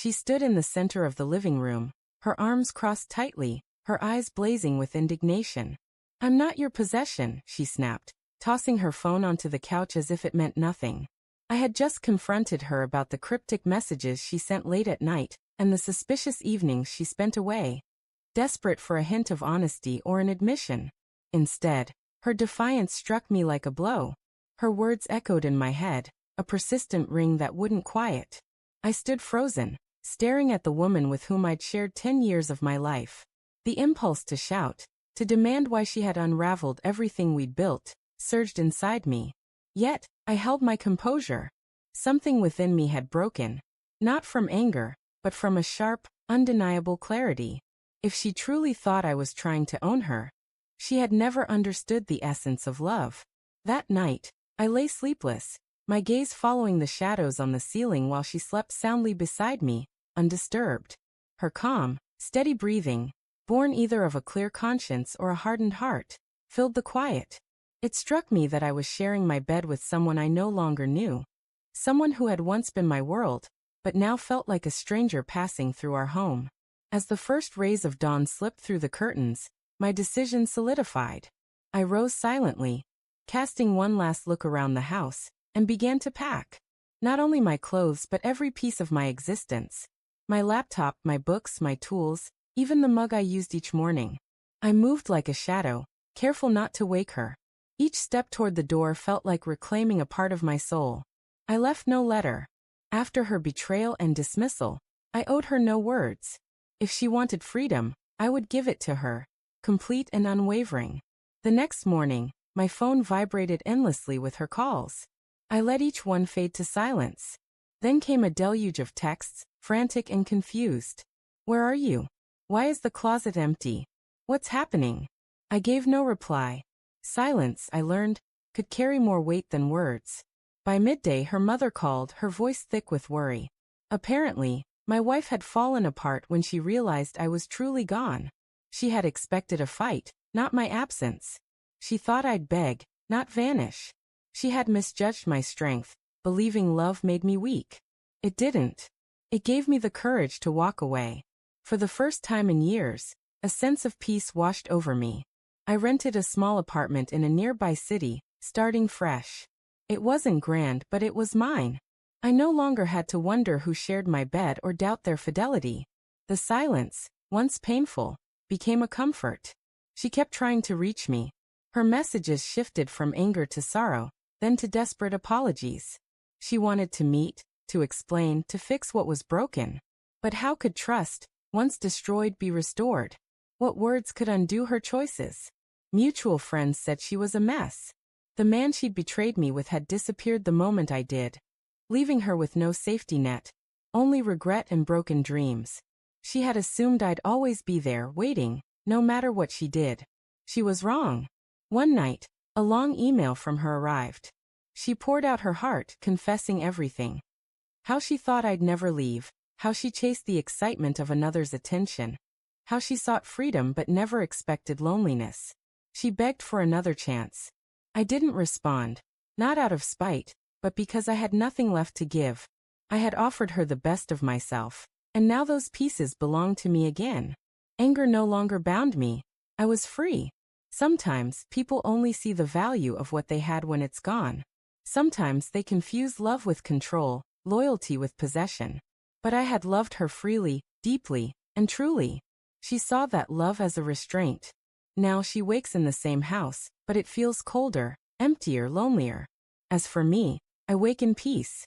She stood in the center of the living room, her arms crossed tightly, her eyes blazing with indignation. "I'm not your possession," she snapped, tossing her phone onto the couch as if it meant nothing. I had just confronted her about the cryptic messages she sent late at night, and the suspicious evenings she spent away, desperate for a hint of honesty or an admission. Instead, her defiance struck me like a blow. Her words echoed in my head, a persistent ring that wouldn't quiet. I stood frozen, staring at the woman with whom I'd shared 10 years of my life. The impulse to shout, to demand why she had unraveled everything we'd built, surged inside me. Yet, I held my composure. Something within me had broken, not from anger, but from a sharp, undeniable clarity. If she truly thought I was trying to own her, she had never understood the essence of love. That night, I lay sleepless, my gaze following the shadows on the ceiling while she slept soundly beside me, undisturbed. Her calm, steady breathing, born either of a clear conscience or a hardened heart, filled the quiet. It struck me that I was sharing my bed with someone I no longer knew. Someone who had once been my world, but now felt like a stranger passing through our home. As the first rays of dawn slipped through the curtains, my decision solidified. I rose silently, casting one last look around the house, and began to pack. Not only my clothes but every piece of my existence. My laptop, my books, my tools, even the mug I used each morning. I moved like a shadow, careful not to wake her. Each step toward the door felt like reclaiming a part of my soul. I left no letter. After her betrayal and dismissal, I owed her no words. If she wanted freedom, I would give it to her, complete and unwavering. The next morning, my phone vibrated endlessly with her calls. I let each one fade to silence. Then came a deluge of texts, frantic and confused. "Where are you? Why is the closet empty? What's happening?" I gave no reply. Silence, I learned, could carry more weight than words. By midday her mother called, her voice thick with worry. Apparently, my wife had fallen apart when she realized I was truly gone. She had expected a fight, not my absence. She thought I'd beg, not vanish. She had misjudged my strength, believing love made me weak. It didn't. It gave me the courage to walk away. For the first time in years, a sense of peace washed over me. I rented a small apartment in a nearby city, starting fresh. It wasn't grand, but it was mine. I no longer had to wonder who shared my bed or doubt their fidelity. The silence, once painful, became a comfort. She kept trying to reach me. Her messages shifted from anger to sorrow, then to desperate apologies. She wanted to meet, to explain, to fix what was broken. But how could trust, once destroyed, be restored? What words could undo her choices? Mutual friends said she was a mess. The man she'd betrayed me with had disappeared the moment I did, leaving her with no safety net, only regret and broken dreams. She had assumed I'd always be there, waiting, no matter what she did. She was wrong. One night, a long email from her arrived. She poured out her heart, confessing everything. How she thought I'd never leave, how she chased the excitement of another's attention, how she sought freedom but never expected loneliness. She begged for another chance. I didn't respond, not out of spite, but because I had nothing left to give. I had offered her the best of myself, and now those pieces belonged to me again. Anger no longer bound me. I was free. Sometimes, people only see the value of what they had when it's gone. Sometimes they confuse love with control, loyalty with possession. But I had loved her freely, deeply, and truly. She saw that love as a restraint. Now she wakes in the same house, but it feels colder, emptier, lonelier. As for me, I wake in peace.